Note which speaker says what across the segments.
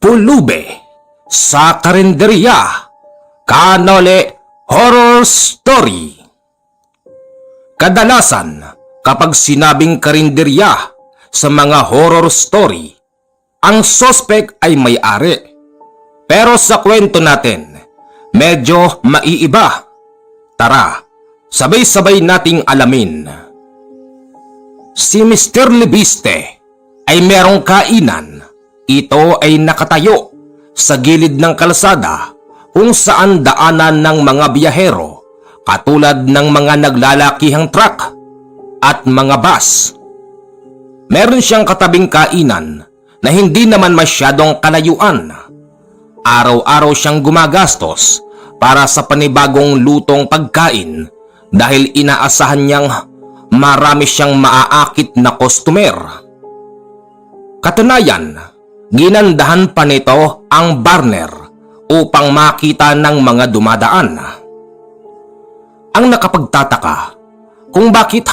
Speaker 1: Pulube sa Karinderya Kanole Horror Story. Kadalasan, kapag sinabing karinderya sa mga horror story, ang sospek ay may-ari. Pero sa kwento natin, medyo maiiba. Tara, sabay-sabay nating alamin. Si Mr. Libiste ay merong kainan. Ito ay nakatayo sa gilid ng kalsada kung saan daanan ng mga biyahero katulad ng mga naglalakihang truck at mga bus. Meron siyang katabing kainan na hindi naman masyadong kalayuan. Araw-araw siyang gumagastos para sa panibagong lutong pagkain dahil inaasahan niyang marami siyang maaakit na customer. Katunayan, ginandahan pa nito ang burner upang makita ng mga dumadaan. Ang nakapagtataka kung bakit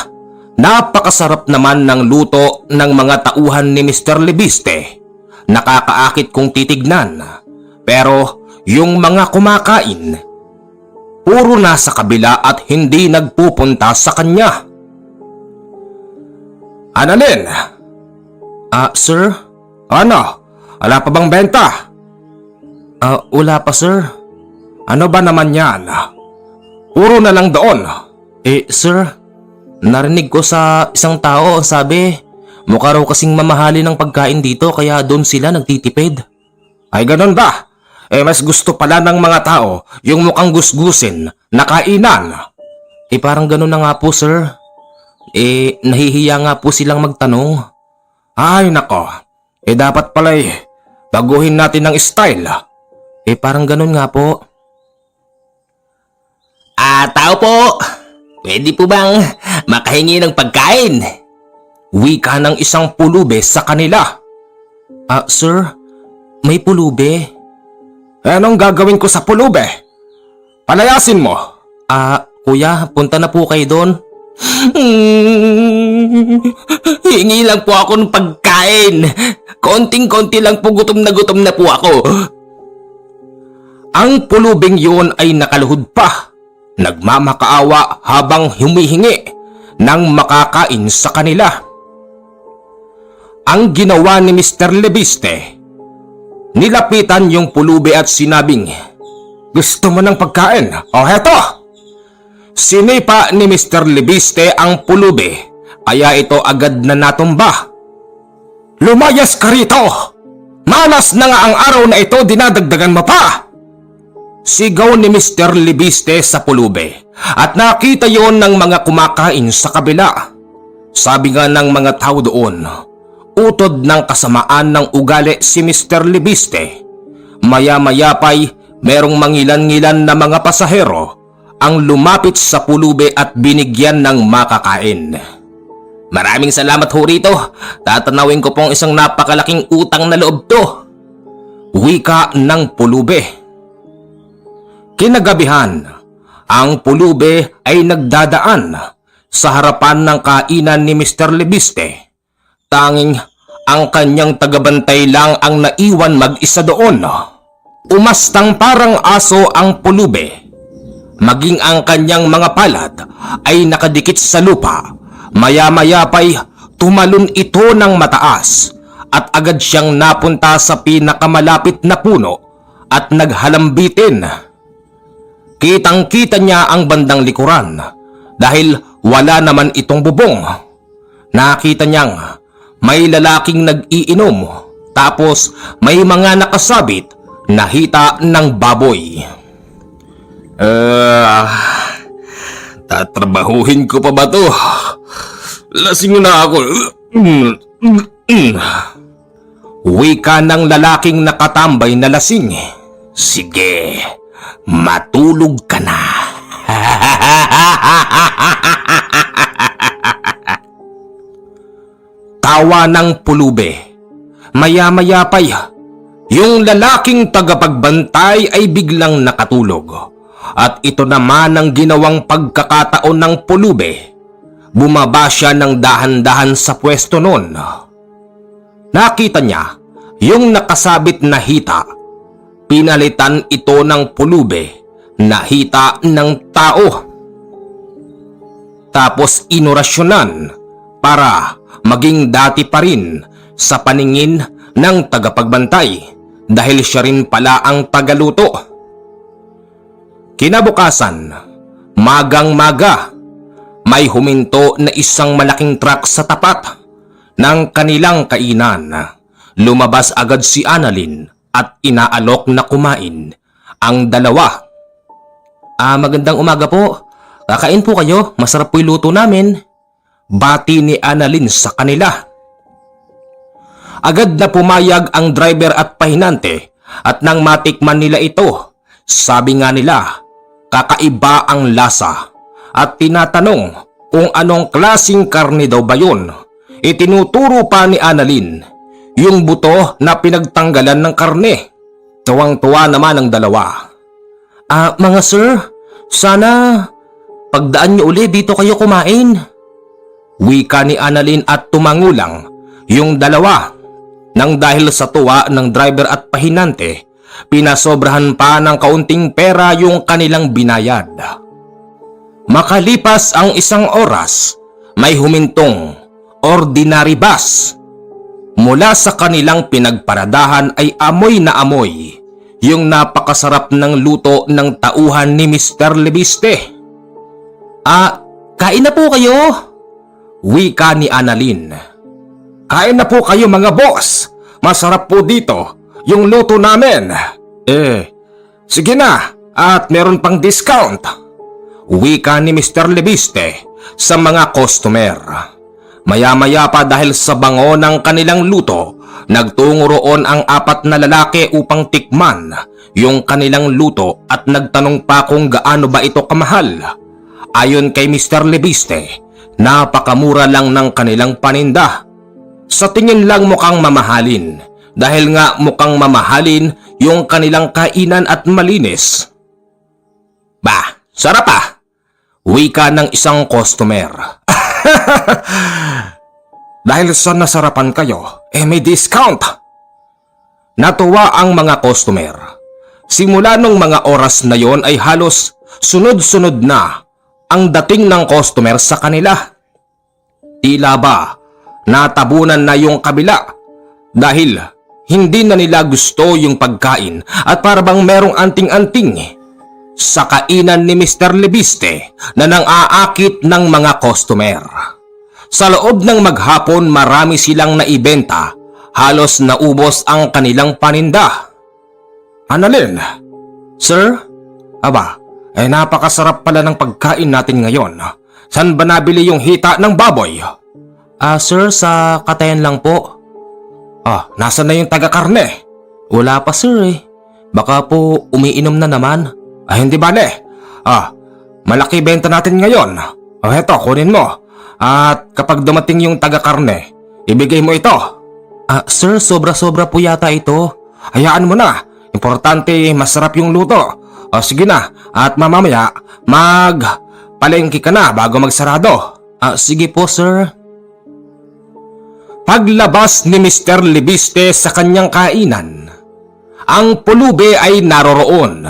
Speaker 1: napakasarap naman ng luto ng mga tauhan ni Mr. Libiste. Nakakaakit kung titignan, pero yung mga kumakain, puro nasa kabila at hindi nagpupunta sa kanya. Annalyn! Sir? Ano? Wala pa bang benta? Wala pa, sir. Ano ba naman yan? Puro na lang doon. Sir, narinig ko sa isang tao ang sabi, mukha raw kasing mamahali ng pagkain dito kaya doon sila nagtitipid. Ay ganun ba? Mas gusto pala ng mga tao yung mukhang gusgusin na kainan. Parang ganun na nga po, sir. Nahihiya nga po silang magtanong. Ay nako, dapat pala baguhin natin ng style. Parang ganun nga po. Tao po, pwede po bang makahingi ng pagkain? Wika ng isang pulube sa kanila. Sir, may pulube? Anong gagawin ko sa pulube? Palayasin mo. Kuya, punta na po kayo doon. Hingi lang po ako ng pagkain. Konting-konti lang po, gutom na po ako. Ang pulubing yun ay nakaluhod pa, nagmamakaawa habang humihingi ng makakain sa kanila. Ang ginawa ni Mr. Libiste, nilapitan yung pulube at sinabing, "Gusto mo ng pagkain? O heto!" Sinipa ni Mr. Libiste ang pulube, kaya ito agad na natumba. "Lumayas ka rito! Malas na nga ang araw na ito, dinadagdagan mo pa!" Sigaw ni Mr. Libiste sa pulube at nakita yon ng mga kumakain sa kabila. Sabi nga ng mga tao doon, utod ng kasamaan ng ugali si Mr. Libiste. Maya-maya pa'y merong mangilan-ngilan na mga pasahero ang lumapit sa pulube at binigyan ng makakain. "Maraming salamat ho rito. Tatanawin ko pong isang napakalaking utang na loob to." Wika ng pulube. Kinagabihan, ang pulube ay nagdadaan sa harapan ng kainan ni Mr. Libiste. Tanging ang kanyang tagabantay lang ang naiwan mag-isa doon. Umastang parang aso ang pulube. Maging ang kanyang mga palad ay nakadikit sa lupa. Maya-maya pa'y tumalon ito ng mataas at agad siyang napunta sa pinakamalapit na puno at naghalambitin. Kitang-kita niya ang bandang likuran dahil wala naman itong bubong. Nakita niyang may lalaking nag-iinom tapos may mga nakasabit na hita ng baboy. Tatrabahuhin ko pa ba to? Lasing na ako. Wika ng lalaking nakatambay na lasing. "Sige, matulog ka na." Tawa ng pulube. Maya-maya pa'y yung lalaking tagapagbantay ay biglang nakatulog. At ito naman ang ginawang pagkakataon ng pulube. Bumaba siya ng dahan-dahan sa pwesto noon. Nakita niya Yung nakasabit na hita, pinalitan ito ng pulube na hita ng tao. Tapos inorasyonan para maging dati pa rin sa paningin ng tagapagbantay dahil siya rin pala ang tagaluto. Kinabukasan, magang-maga, may huminto na isang malaking truck sa tapat ng kanilang kainan. Lumabas agad si Annalyn at inaalok na kumain ang dalawa. Magandang umaga po. Kakain po kayo, masarap po yung luto namin. Bati ni Annalyn sa kanila. Agad na pumayag ang driver at pahinante at nang matikman nila ito, sabi nga nila, kakaiba ang lasa at tinatanong kung anong klaseng karne daw ba yun. Itinuturo pa ni Annalyn yung buto na pinagtanggalan ng karne. Tuwang-tuwa naman ang dalawa. Mga sir, sana pagdaan niyo uli dito kayo kumain. Wika ni Annalyn at tumangulang yung dalawa. Nang dahil sa tuwa ng driver at pahinante, pinasobrahan pa ng kaunting pera yung kanilang binayad. Makalipas ang isang oras, may humintong ordinary bus. Mula sa kanilang pinagparadahan ay amoy na amoy yung napakasarap ng luto ng tauhan ni Mr. Lebiste. Kain na po kayo? Wika ni Annalyn. Kain na po kayo mga boss. Masarap po dito yung luto namin. Sige na at meron pang discount. Wika ni Mr. Lebiste sa mga customer. Maya-maya pa dahil sa bango ng kanilang luto, nagtungo roon ang 4 na lalaki upang tikman yung kanilang luto at nagtanong pa kung gaano ba ito kamahal. Ayon kay Mr. Lebiste, napakamura lang ng kanilang paninda. Sa tingin lang mukhang mamahalin dahil nga mukhang mamahalin yung kanilang kainan at malinis. Sarap ah! Wika ng isang customer. Dahil sa nasarapan kayo, may discount. Natuwa ang mga customer. Simula nung mga oras na yon ay halos sunod-sunod na ang dating ng customer sa kanila. Tila ba natabunan na yung kabila dahil hindi na nila gusto yung pagkain at para bang merong anting-anting sa kainan ni Mr. Lebiste na nang-aakit ng mga customer. Sa loob ng maghapon marami silang naibenta, halos naubos ang kanilang paninda. Annalyn, sir? Napakasarap pala ng pagkain natin ngayon. Saan ba nabili yung hita ng baboy? Sir, sa Katayan lang po. Nasaan na yung taga-karne? Wala pa sir Baka po umiinom na naman. Hindi bale. Malaki benta natin ngayon. Heto, kunin mo. At kapag dumating yung taga-karne, ibigay mo ito. Sir, sobra-sobra po yata ito. Hayaan mo na. Importante, masarap yung luto. Sige na. At mamamaya, palengke ka na bago magsarado. Sige po, sir. Paglabas ni Mr. Lebiste sa kanyang kainan, ang pulube ay naroroon.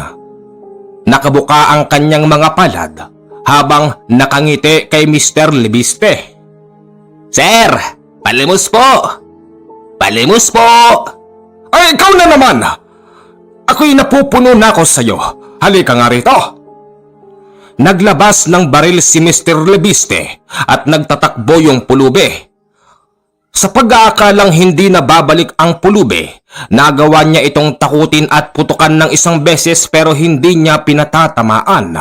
Speaker 1: Nakabuka ang kanyang mga palad habang nakangiti kay Mr. Lebiste. Sir, palimos po! Palimos po! Ay, ikaw na naman! Ako'y napupuno na ako sa'yo. Halika nga rito. Naglabas ng baril si Mr. Lebiste at nagtatakbo yung pulube. Sa pag-aakalang hindi na babalik ang pulube, nagawa niya itong takutin at putukan ng isang beses pero hindi niya pinatatamaan.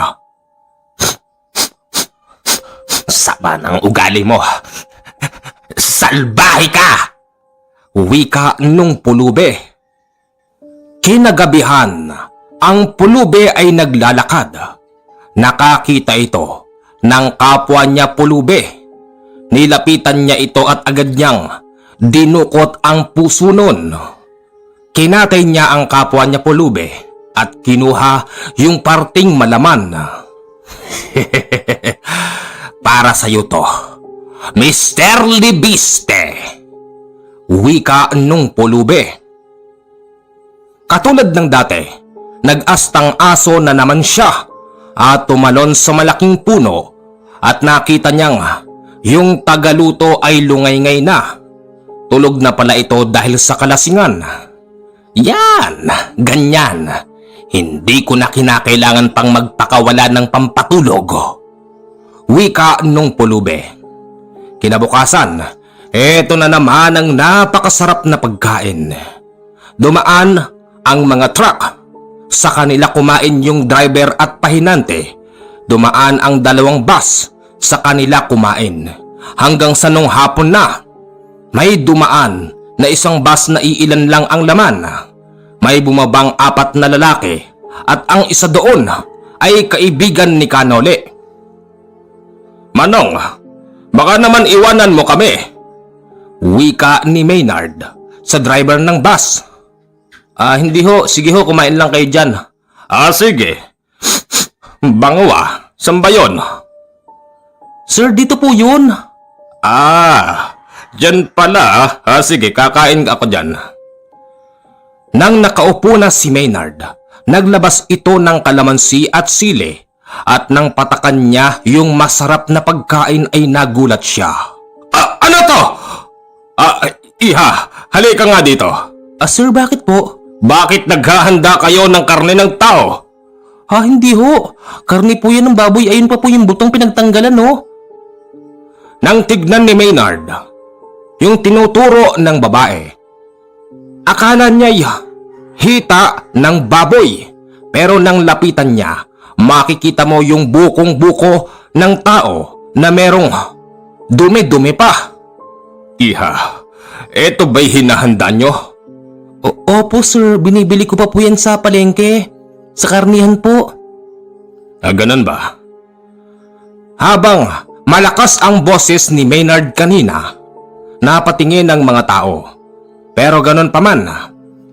Speaker 1: Sama ng ugali mo. Salbahe ka! Wika nung pulube. Kinagabihan, ang pulube ay naglalakad. Nakakita ito ng kapwa niya pulube. Nilapitan niya ito at agad niyang dinukot ang puso nun. Kinatay niya ang kapwa niya pulube at kinuha yung parting malaman. Para sa'yo to, Mr. Lebiste. Wika nung pulube. Katulad ng dati, nag-astang aso na naman siya at tumalon sa malaking puno at nakita niyang yung tagaluto ay lungay-ngay na. Tulog na pala ito dahil sa kalasingan. Yan, ganyan. Hindi ko na kinakailangan pang magpakawala ng pampatulog. Wika nung pulube. Kinabukasan, eto na naman ang napakasarap na pagkain. Dumaan ang mga truck. Sa kanila kumain yung driver at pahinante. Dumaan ang 2 bus. Sa kanila kumain. Hanggang sa nung hapon na, may dumaan na isang bus na iilan lang ang laman. May bumabang 4 na lalaki at ang isa doon ay kaibigan ni Kanole. Manong, baka naman iwanan mo kami. Wika ni Maynard sa driver ng bus. Hindi ho, sige ho, kumain lang kayo dyan. Sige. Bango saan ba yun? Sir, dito po yun. Dyan pala. Sige, kakain ako dyan. Nang nakaupo na si Maynard, naglabas ito ng kalamansi at sili at nang patakan niya yung masarap na pagkain ay nagulat siya. Ano to? Iha, halika nga dito. Sir, bakit po? Bakit naghahanda kayo ng karne ng tao? Hindi ho. Karne po yan ng baboy. Ayun pa po yung butong pinagtanggalan, no? Nang tignan ni Maynard yung tinuturo ng babae, akala niya'y hita ng baboy. Pero nang lapitan niya, makikita mo yung bukong-buko ng tao na merong dumi-dumi pa. Iha, eto ba'y hinahanda nyo? Opo sir, binibili ko pa po yan sa palengke. Sa karnihan po. Ganun ba? Habang malakas ang boses ni Maynard kanina, napatingin ang mga tao. Pero ganun pa man,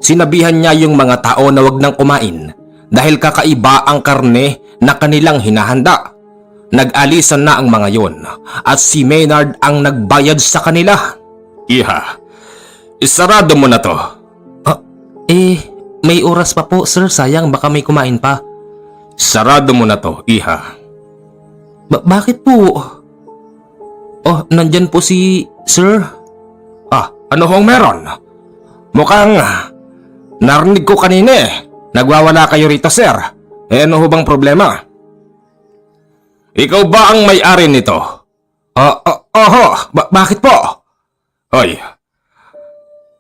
Speaker 1: sinabihan niya yung mga tao na wag nang kumain dahil kakaiba ang karne na kanilang hinahanda. Nag-alisan na ang mga yon at si Maynard ang nagbayad sa kanila. Iha, isarado mo na to. May oras pa po sir, sayang baka may kumain pa. Sarado mo na to, Iha. Bakit po? Nandyan po si sir. Ano hong meron? Mukhang narinig ko kanina nagwawala kayo rito sir. Ano ho bang problema? Ikaw ba ang may-ari nito? Bakit po? Hoy,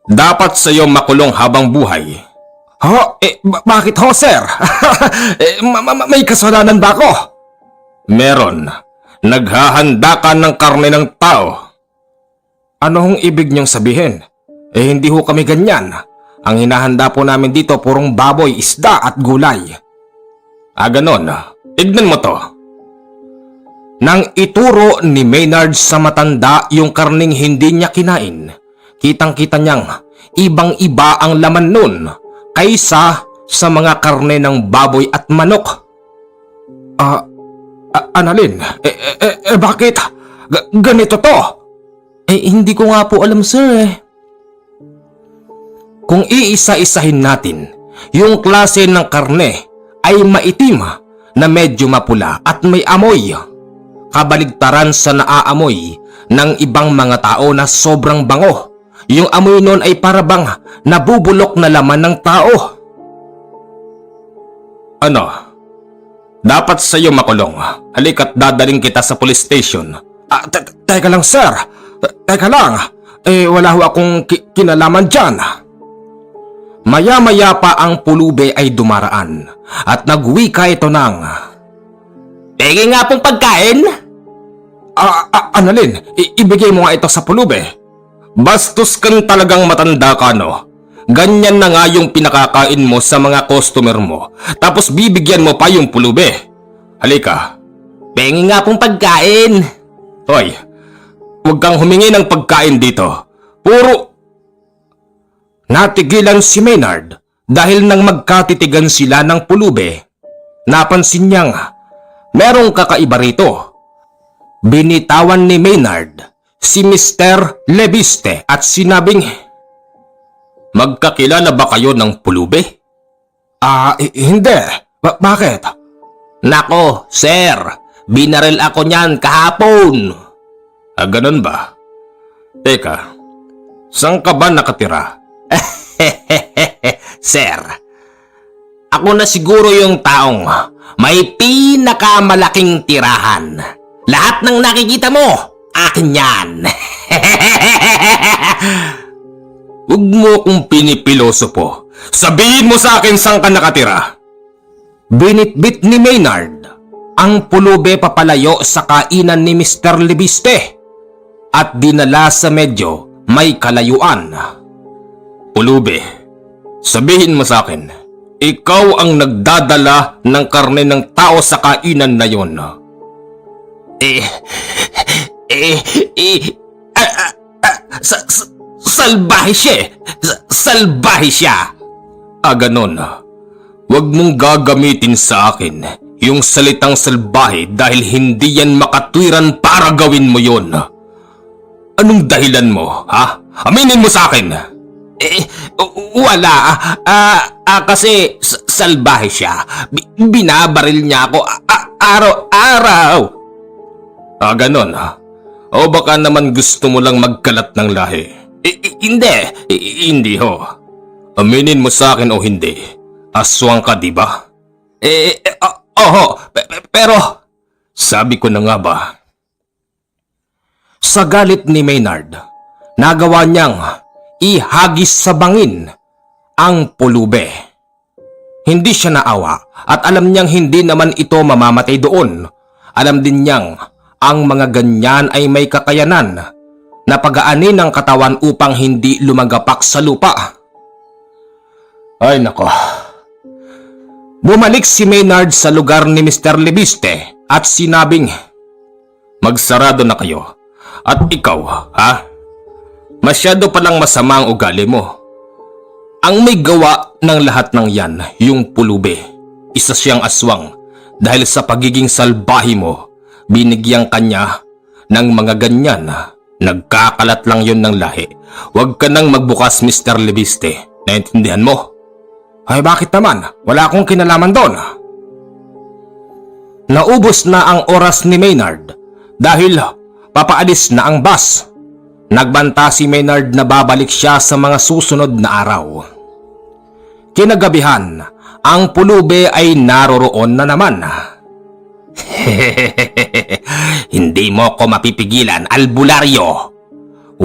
Speaker 1: dapat sa'yo makulong habang buhay. Bakit ho sir? May kasalanan ba ako? Meron. Naghahanda ka ng karne ng tao. Ano hong ibig niyong sabihin? Hindi ho kami ganyan. Ang hinahanda po namin dito purong baboy, isda at gulay. Ganon. Tignan mo to. Nang ituro ni Maynard sa matanda yung karning hindi niya kinain, kitang-kita niyang ibang-iba ang laman nun kaysa sa mga karne ng baboy at manok. Annalyn, bakit? Ganito to? Hindi ko nga po alam sir. Kung iisa-isahin natin, yung klase ng karne ay maitim na medyo mapula at may amoy. Kabaligtaran sa naaamoy ng ibang mga tao na sobrang bango. Yung amoy nun ay parabang nabubulok na laman ng tao. Ano? Dapat sa'yo makulong. Halika't dadaling kita sa police station. Teka lang sir. Teka lang. Wala ho akong kinalaman dyan. Maya-maya pa ang pulube ay dumaraan at nagwika ito ng, "Tingin nga pong pagkain." Annalyn, ibigay mo nga ito sa pulube. Bastos kang talagang matanda ka, no? Ganyan na nga yung pinakakain mo sa mga customer mo. Tapos bibigyan mo pa yung pulube. Halika.
Speaker 2: Tingin nga pong pagkain.
Speaker 1: Hoy, huwag kang humingi ng pagkain dito. Puro... Natigilan si Maynard dahil nang magkatitigan sila ng pulube, napansin niyang merong kakaiba rito. Binitawan ni Maynard si Mr. Lebiste at sinabing, "Magkakilala ba kayo ng pulube?" Hindi. Bakit?
Speaker 2: Nako, sir. Binaril ako niyan kahapon.
Speaker 1: Ganun ba? Teka, saan ka ba nakatira?
Speaker 2: Sir, ako na siguro yung taong may pinakamalaking tirahan. Lahat ng nakikita mo, akin yan.
Speaker 1: Huwag mo kong pinipilosopo. Sabihin mo sa akin saan ka nakatira. Binitbit ni Maynard ang pulube papalayo sa kainan ni Mr. Libiste at dinala sa medyo may kalayuan. Pulube, sabihin mo sa akin, ikaw ang nagdadala ng karne ng tao sa kainan na yon.
Speaker 2: Salbahe siya. Salbahe siya.
Speaker 1: Ganon. Huwag mong gagamitin sa akin yung salitang salbahe dahil hindi yan makatwiran para gawin mo yon. Anong dahilan mo, ha? Aminin mo sa akin.
Speaker 2: Wala. Kasi salbahe siya. Binabaril niya ako araw-araw.
Speaker 1: Ganon. O baka naman gusto mo lang magkalat ng lahi.
Speaker 2: Hindi.
Speaker 1: Hindi ho. Aminin mo sa akin o hindi. Aswang ka, di ba?
Speaker 2: Oho. Pero
Speaker 1: Sabi ko na nga ba? Sa galit ni Maynard, nagawa niyang ihagis sa bangin ang pulube. Hindi siya naawa at alam niyang hindi naman ito mamamatay doon. Alam din niyang ang mga ganyan ay may kakayanan na pagaanin ng katawan upang hindi lumagapak sa lupa. Ay nako. Bumalik si Maynard sa lugar ni Mr. Libiste at sinabing, magsarado na kayo. At ikaw, ha? Masyado palang masama ang ugali mo. Ang may gawa ng lahat ng yan, yung pulube. Isa siyang aswang dahil sa pagiging salbahe mo, binigyang kanya ng mga ganyan. Nagkakalat lang yon ng lahi. Huwag ka nang magbukas, Mr. Libiste. Naintindihan mo? Ay bakit naman? Wala akong kinalaman doon. Naubos na ang oras ni Maynard dahil papaalis na ang bus. Nagbanta si Maynard na babalik siya sa mga susunod na araw. Kinagabihan, ang pulube ay naroroon na naman.
Speaker 2: Hindi mo ko mapipigilan, albularyo.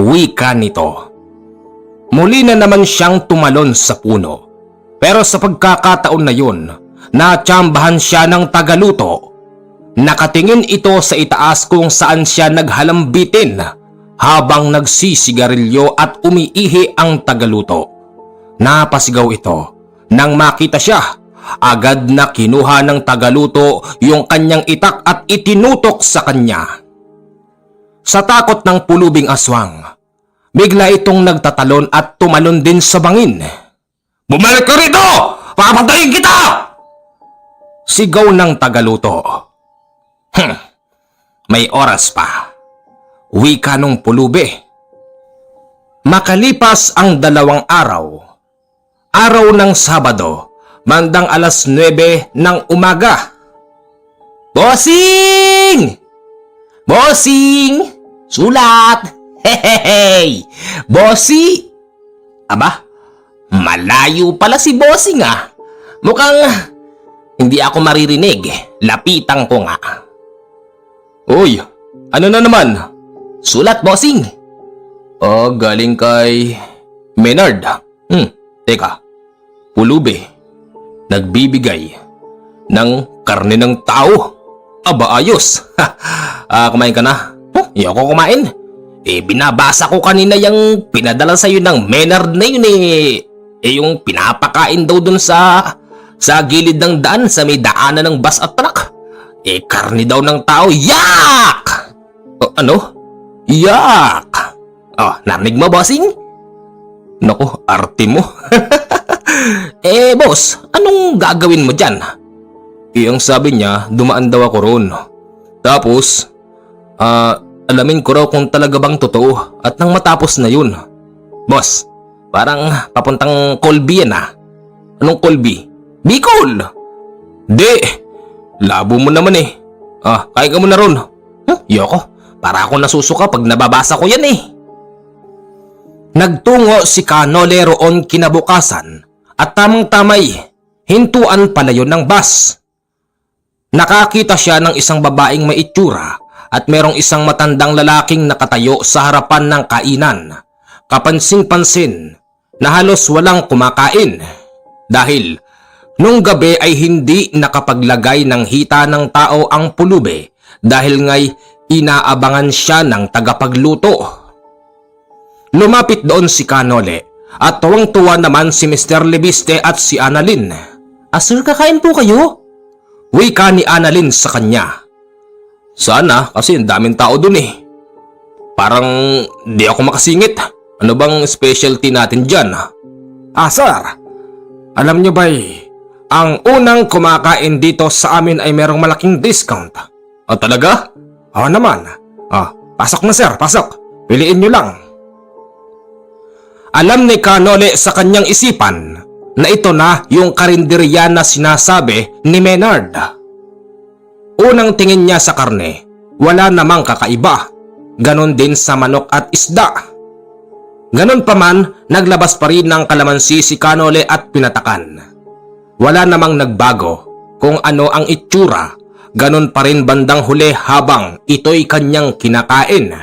Speaker 1: Wika nito. Muli na naman siyang tumalon sa puno. Pero sa pagkakataon na yun, natsambahan siya ng tagaluto. Nakatingin ito sa itaas kung saan siya naghalambitin habang nagsisigarilyo at umiihi ang tagaluto. Napasigaw ito nang makita siya. Agad na kinuha ng tagaluto yung kanyang itak at itinutok sa kanya. Sa takot ng pulubing aswang, bigla itong nagtatalon at tumalon din sa bangin. Bumalik ka rito! Papatayin kita! Sigaw ng tagaluto. May oras pa. Wika nung pulube. Makalipas ang 2 araw. Araw ng Sabado, bandang alas 9 ng umaga.
Speaker 2: Bossing! Bossing! Sulat! Hehehe! Bossy! Aba, malayo pala si Bossing ah. Mukhang hindi ako maririnig. Lapitan ko nga.
Speaker 1: Uy, ano na naman?
Speaker 2: Sulat, Bossing.
Speaker 1: Galing kay Maynard. Teka, pulube. Nagbibigay ng karne ng tao. Aba, ayos. Kumain ka na?
Speaker 2: Hindi ako kumain. Binabasa ko kanina yung pinadala sa'yo ng Maynard na yun yung pinapakain daw dun sa gilid ng daan sa may daanan ng bus at truck. Karne daw ng tao. Yak!
Speaker 1: Ano?
Speaker 2: Yak! Narinig mo, Bossing?
Speaker 1: Naku, arte mo.
Speaker 2: Boss, anong gagawin mo dyan?
Speaker 1: Ang sabi niya, dumaan daw ako roon. Tapos, alamin ko raw kung talaga bang totoo at nang matapos na yun.
Speaker 2: Boss, parang papuntang Colby yan ah.
Speaker 1: Anong Colby?
Speaker 2: Bicol!
Speaker 1: Di, labo mo naman eh. Kain ka muna ron.
Speaker 2: Yoko, para ako nasusuka pag nababasa ko yan eh.
Speaker 1: Nagtungo si Canole roon kinabukasan at tamang-tamay, hintuan pala yun ng bus. Nakakita siya ng isang babaeng may itsura at merong isang matandang lalaking nakatayo sa harapan ng kainan. Kapansin-pansin na halos walang kumakain dahil nung gabi ay hindi nakapaglagay ng hita ng tao ang pulube dahil nga'y inaabangan siya ng tagapagluto. Lumapit doon si Canole at tuwang-tuwa naman si Mr. Lebiste at si Annalyn.
Speaker 2: Sir, kakain po kayo?
Speaker 1: Wika ni Annalyn sa kanya. Sana kasi ang daming tao dun eh. Parang di ako makasingit. Ano bang specialty natin dyan? Sir, alam nyo ba'y ang unang kumakain dito sa amin ay merong malaking discount. Talaga? Oo naman. Pasok na sir, pasok. Piliin nyo lang. Alam ni Canole sa kanyang isipan na ito na yung karinderya na sinasabi ni Maynard. Unang tingin niya sa karne, wala namang kakaiba. Ganon din sa manok at isda. Ganon pa man, naglabas pa rin ng kalamansi si Canole at pinatakan. Wala namang nagbago kung ano ang itsura. Ganon pa rin bandang huli habang ito'y kanyang kinakain.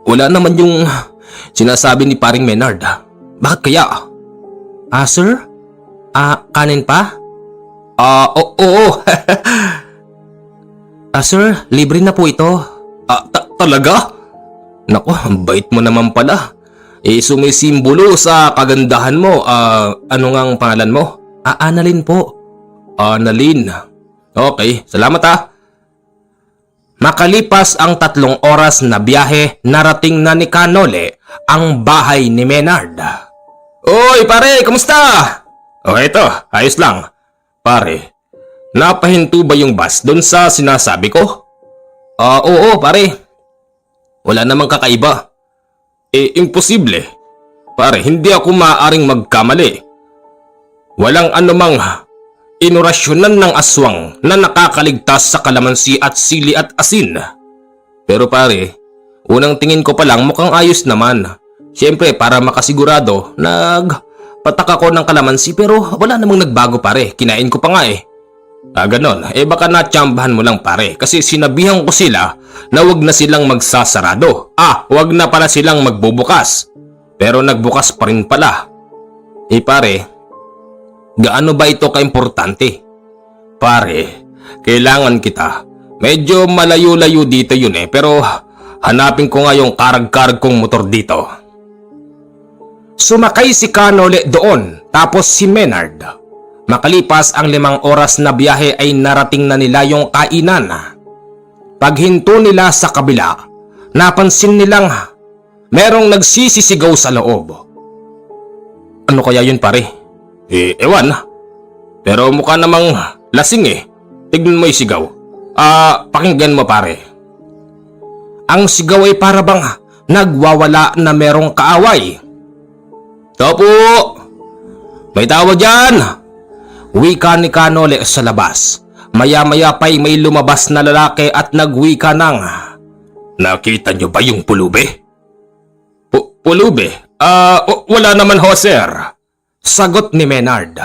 Speaker 1: Wala naman yung sinasabi ni paring Maynard. Bakit kaya?
Speaker 2: Sir? Kanin pa?
Speaker 1: Oo.
Speaker 2: Sir, libre na po ito.
Speaker 1: Talaga? Nako, ang bait mo naman pala. Sumisimbolo sa kagandahan mo. Ano nga ang pangalan mo?
Speaker 2: Annalyn po.
Speaker 1: Annalyn. Okay, salamat. Makalipas ang 3 oras na biyahe, narating na ni Canole ang bahay ni Maynard. Oy pare, kamusta? Eto, ayos lang. Pare, napahinto ba yung bus doon sa sinasabi ko? Oo pare. Wala namang kakaiba. Imposible. Pare, hindi ako maaaring magkamali. Walang anumang inorasyonan ng aswang na nakakaligtas sa kalamansi at sili at asin. Pero pare, unang tingin ko pa lang mukhang ayos naman. Siyempre para makasigurado, nagpatak ako ng kalamansi pero wala namang nagbago pare. Kinain ko pa nga eh. Ganon. Baka natsambahan mo lang pare kasi sinabihan ko sila na wag na silang magsasarado. Wag na pala silang magbubukas. Pero nagbukas pa rin pala. Pare, gaano ba ito kaimportante? Pare, kailangan kita. Medyo malayo-layo dito yun pero hanapin ko nga yung karag-karag kong motor dito. Sumakay si Canole doon tapos si Maynard. Makalipas ang 5 oras na biyahe ay narating na nila yung kainan. Paghinto nila sa kabila, napansin nilang merong nagsisisigaw sa loob. Ano kaya yun pare? Ewan. Pero mukha namang lasing eh. Tignan mo yung sigaw. Pakinggan mo pare. Ang sigaw ay para bang nagwawala na merong kaaway. Topo! May tawa dyan! Wika ni Canole sa labas. Maya-maya pa'y may lumabas na lalaki at nagwika ng, nakita nyo ba yung pulube? Pulube? Wala naman ho sir. Sagot ni Maynard.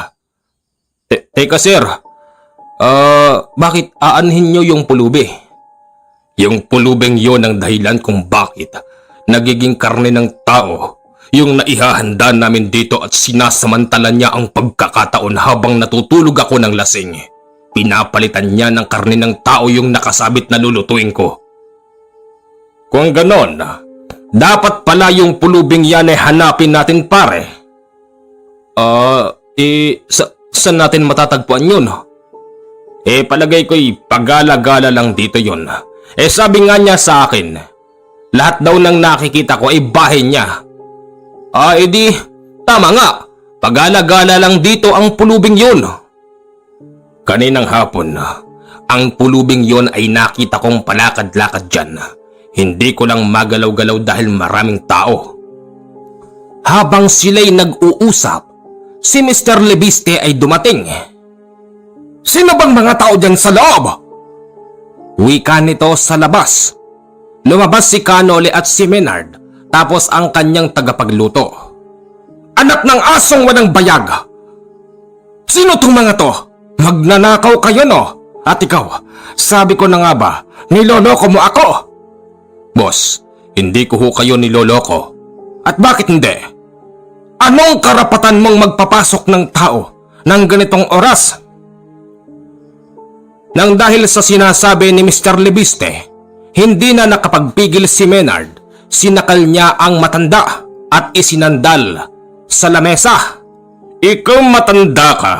Speaker 1: Teka sir, bakit aanhin nyo yung pulube? Yung pulubeng yon ang dahilan kung bakit nagiging karne ng tao yung naihahanda namin dito at sinasamantala niya ang pagkakataon habang natutulog ako ng lasing. Pinapalitan niya ng karne ng tao yung nakasabit na lulutuin ko. Kung ganon, dapat pala yung pulubing yan ay hanapin natin pare. Saan natin matatagpuan yun? Palagay ko'y pagala-gala lang dito yun. Sabi nga niya sa akin, lahat daw ng nakikita ko ay bahay niya. Edi, tama nga. Pagala-gala lang dito ang pulubing yun. Kaninang hapon, ang pulubing yun ay nakita kong palakad-lakad dyan. Hindi ko lang magalaw-galaw dahil maraming tao. Habang sila'y nag-uusap, si Mr. Lebiste ay dumating. "Sino bang mga tao dyan sa loob?" wika nito sa labas. Lumabas si Canole at si Menard, tapos ang kanyang tagapagluto. "Anak ng asong walang bayag! Sino tong mga to? Magnanakaw kayo, no? At ikaw, sabi ko na nga ba, niloloko mo ako?" "Boss, hindi ko ho kayo niloloko." "At bakit hindi? Anong karapatan mong magpapasok ng tao ng ganitong oras?" Nang dahil sa sinasabi ni Mr. Lebiste, hindi na nakapagpigil si Menard. Sinakal niya ang matanda at isinandal sa lamesa. "Ikaw matanda ka,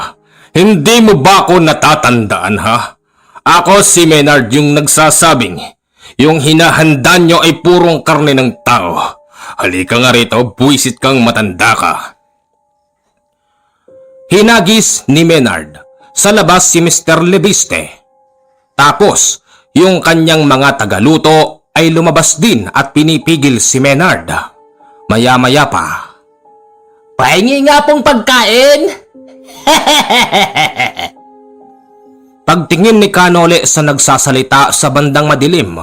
Speaker 1: hindi mo ba ako natatandaan ha? Ako si Menard yung nagsasabing, yung hinahanda nyo ay purong karne ng tao. Halika nga rito, buwisit kang matanda ka." Hinagis ni Menard sa labas si Mr. Lebiste. Tapos, yung kanyang mga tagaluto ay lumabas din at pinipigil si Menard. Maya-maya pa,
Speaker 2: Pahingi nga pong pagkain!
Speaker 1: pagtingin ni Canole sa nagsasalita sa bandang madilim,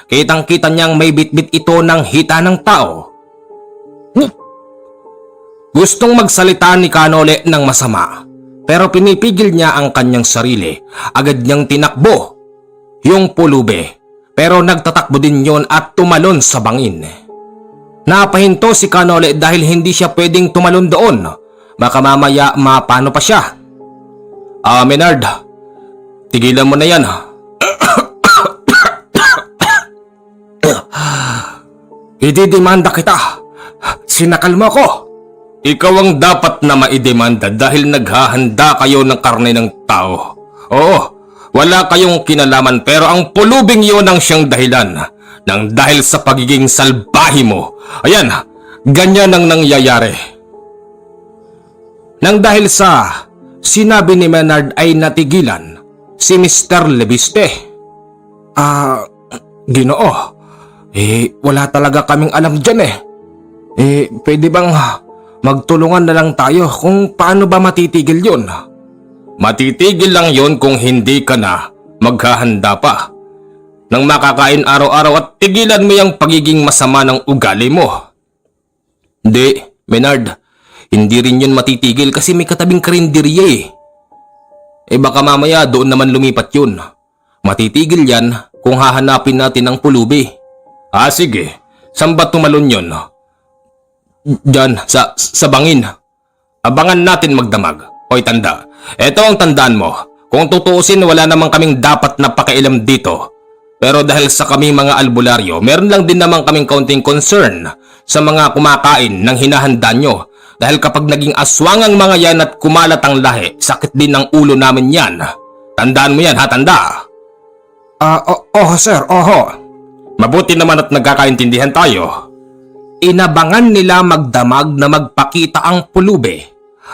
Speaker 1: kitang-kita niyang may bitbit ito ng hita ng tao. Gustong magsalita ni Canole ng masama, pero pinipigil niya ang kanyang sarili. Agad niyang tinakbo yung pulube, pero nagtatakbo din yon at tumalon sa bangin. Napahinto si Canole dahil hindi siya pwedeng tumalon doon. Baka mamaya mapano pa siya. Menard, tigilan mo na yan." "Ididemanda kita. Sinakal mo ako." "Ikaw ang dapat na maidemanda dahil naghahanda kayo ng karne ng tao. Oo, wala kayong kinalaman pero ang pulubing yun ang siyang dahilan. Nang dahil sa pagiging salbahe mo. Ayan, ganyan ang nangyayari." Nang dahil sa sinabi ni Menard ay natigilan si Mr. Lebiste. Ginoo, wala talaga kaming alam dyan eh. Pwede bang magtulungan na lang tayo kung paano ba matitigil yun?" "Matitigil lang yun kung hindi ka na maghahanda pa nang makakain araw-araw at tigilan mo yung pagiging masama ng ugali mo." "Hindi, Menard, hindi rin yun matitigil kasi may katabing karinderya eh." Baka mamaya doon naman lumipat yun. Matitigil yan kung hahanapin natin ang pulubi." Sige, saan ba tumalon yun?" "Diyan, sa bangin." "Abangan natin magdamag. Hoy tanda, eto ang tandaan mo. Kung tutuusin wala namang kaming dapat na pakialam dito. Pero dahil sa kaming mga albularyo, meron lang din naman kaming kaunting concern sa mga kumakain ng hinahanda nyo. Dahil kapag naging aswangang mga yan at kumalat ang lahi, sakit din ng ulo namin yan. Tandaan mo yan ha, tanda." Sir, oho." "Mabuti naman at nagkakaintindihan tayo." Inabangan nila magdamag na magpakita ang pulube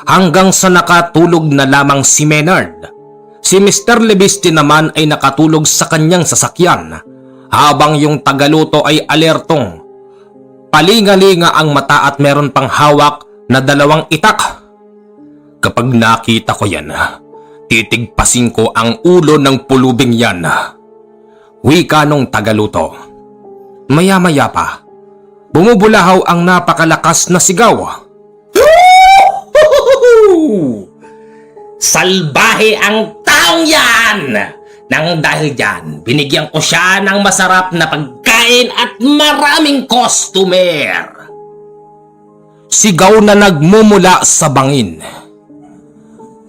Speaker 1: hanggang sa nakatulog na lamang si Menard. Si Mr. Lebiste naman ay nakatulog sa kanyang sasakyan habang yung tagaluto ay alertong. Palingalinga ang mata at meron pang hawak na 2 itak. "Kapag nakita ko yan, titigpasin ko ang ulo ng pulubing yan," wika nung tagaluto. Maya-maya pa, bumubulahaw ang napakalakas na sigaw.
Speaker 2: Salbahe ang taong yan! Nang dahil dyan, binigyan ko siya ng masarap na pagkain at maraming customer.
Speaker 1: Sigaw na nagmumula sa bangin.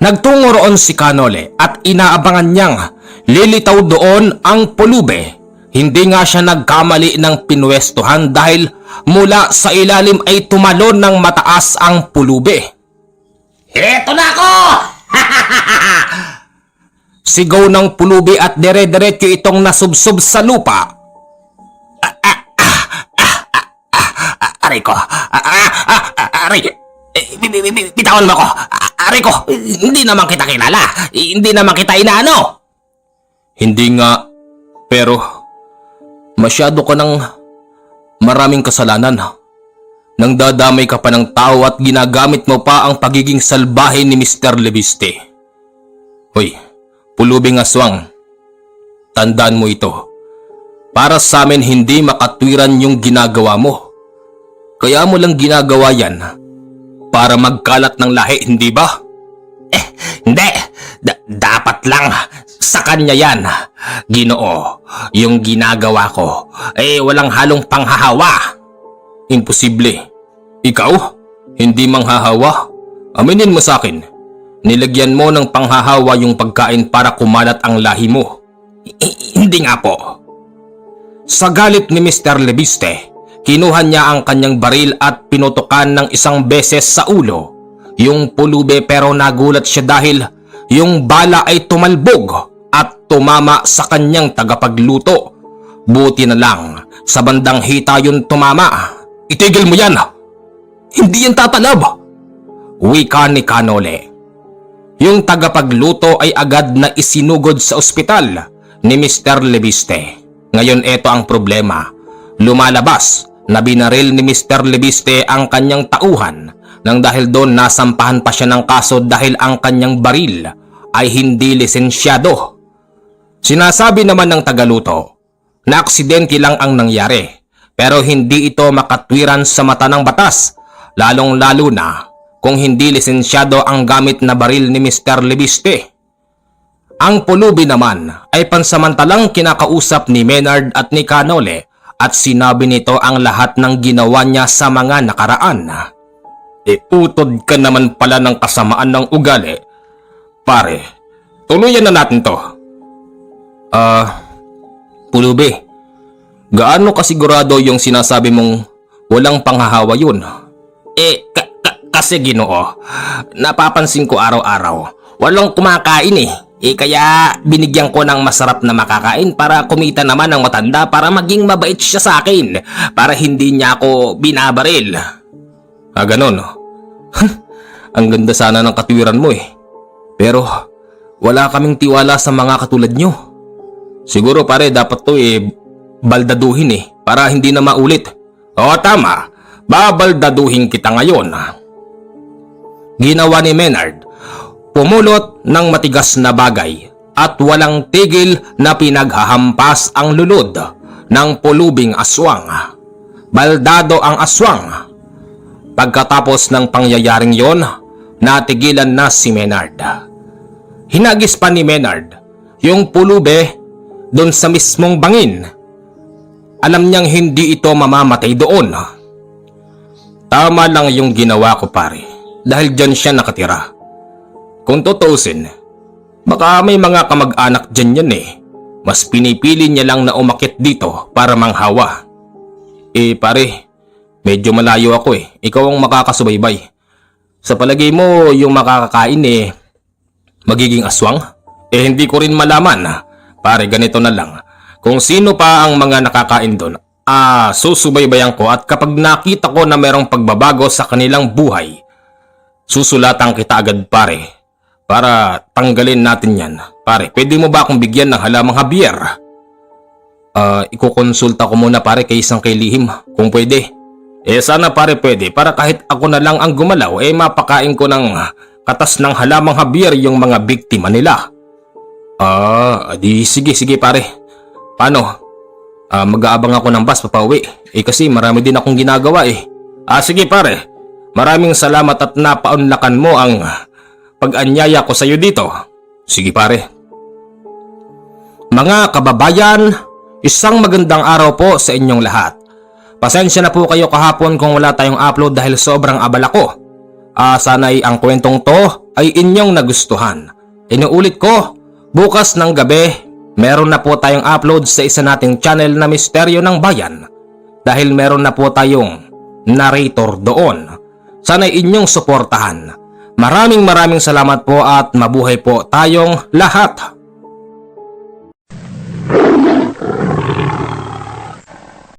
Speaker 1: Nagtungo roon si Canole at inaabangan niyang lilitaw doon ang pulube. Hindi nga siya nagkamali ng pinwestuhan dahil mula sa ilalim ay tumalon ng mataas ang pulube.
Speaker 2: Heto na ako!
Speaker 1: Sigaw ng pulubi at dire-diretso itong nasubsob sa lupa.
Speaker 2: Aray ko! Aray! Bitawan mo ako! Aray ko! Hindi naman kita kilala! Hindi naman kita inaano!
Speaker 1: Hindi nga, pero masyado ka ng maraming kasalanan.
Speaker 2: nang dadamay ka pa ng tao at ginagamit mo pa ang pagiging salbahe ni Mr. Lebiste. Hoy, pulubing aswang, tandaan mo ito. Para sa amin hindi makatwiran yung ginagawa mo. Kaya mo lang ginagawa yan para magkalat ng lahi, hindi ba? Hindi. Dapat lang sa kanya yan. Ginoo, yung ginagawa ko walang halong panghahawa. Imposible. Ikaw? Hindi manghahawa? Aminin mo sa akin. Nilagyan mo ng panghahawa yung pagkain para kumalat ang lahi mo. Hindi nga po. Sa galit ni Mr. Lebiste, kinuha niya ang kanyang baril at pinutukan ng isang beses sa ulo yung pulube, pero nagulat siya dahil yung bala ay tumalbog at tumama sa kanyang tagapagluto. Buti na lang sa bandang hita yun tumama. Itigil mo yan! Hindi yan tatalab! Wika ni Kanole. Yung tagapagluto ay agad na isinugod sa ospital ni Mr. Lebiste. Ngayon eto ang problema. Lumalabas na binaril ni Mr. Lebiste ang kanyang tauhan nang dahil doon nasampahan pa siya ng kaso dahil ang kanyang baril ay hindi lisensyado. Sinasabi naman ng tagaluto na aksidente lang ang nangyari, pero hindi ito makatwiran sa mata ng batas, lalong-lalo na kung hindi lisensyado ang gamit na baril ni Mr. Lebiste. Ang pulubi naman ay pansamantalang kinakausap ni Maynard at ni Kanole at sinabi nito ang lahat ng ginawa niya sa mga nakaraan. Utod ka naman pala ng kasamaan ng ugali. Pare, tuluyan na natin to. Pulubi, gaano kasigurado yung sinasabi mong walang panghahawa yun? Kasi Ginoo, napapansin ko araw-araw, walang kumakain kaya binigyan ko ng masarap na makakain para kumita naman ng matanda para maging mabait siya sa akin, para hindi niya ako binabaril. Ganon. Ang ganda sana ng katwiran mo pero wala kaming tiwala sa mga katulad nyo. Siguro pare dapat to baldaduhin para hindi na maulit. Oo tama, babaldaduhin kita ngayon. Ginawa ni Maynard, pumulot ng matigas na bagay at walang tigil na pinaghahampas ang lulod ng pulubing aswang. Baldado ang aswang. Pagkatapos ng pangyayaring yon, natigilan na si Maynard. Hinagis pa ni Maynard yung pulube doon sa mismong bangin. Alam niyang hindi ito mamamatay doon. Tama lang yung ginawa ko pare, dahil dyan siya nakatira. Kung tutusin, baka may mga kamag-anak dyan yan Mas pinipili niya lang na umakyat dito para manghawa. Pare, medyo malayo ako Ikaw ang makakasubaybay. Sa palagay mo, yung makakakain magiging aswang? Hindi ko rin malaman. Pare, ganito na lang. Kung sino pa ang mga nakakain doon, susubaybayan ko at kapag nakita ko na merong pagbabago sa kanilang buhay, susulatan kita agad pare. Para tanggalin natin yan. Pare, pwede mo ba akong bigyan ng halamang Javier? Ikukonsulta ko muna pare kay isang kay Lihim, kung pwede. Sana pare pwede, para kahit ako na lang ang gumalaw, mapakain ko ng katas ng halamang Javier yung mga biktima nila. Di sige pare. Paano? Mag-aabang ako ng bus papauwi. Kasi marami din akong ginagawa Sige pare. Maraming salamat at napaunlakan mo ang pag-anyaya ko sa iyo dito. Sige pare. Mga kababayan, isang magandang araw po sa inyong lahat. Pasensya na po kayo kahapon kung wala tayong upload dahil sobrang abala ko. Sana'y ang kwentong to ay inyong nagustuhan. Inuulit ko, bukas ng gabi, meron na po tayong upload sa isa nating channel na Misteryo ng Bayan. Dahil meron na po tayong narrator doon. Sana'y inyong suportahan. Maraming salamat po at mabuhay po tayong lahat.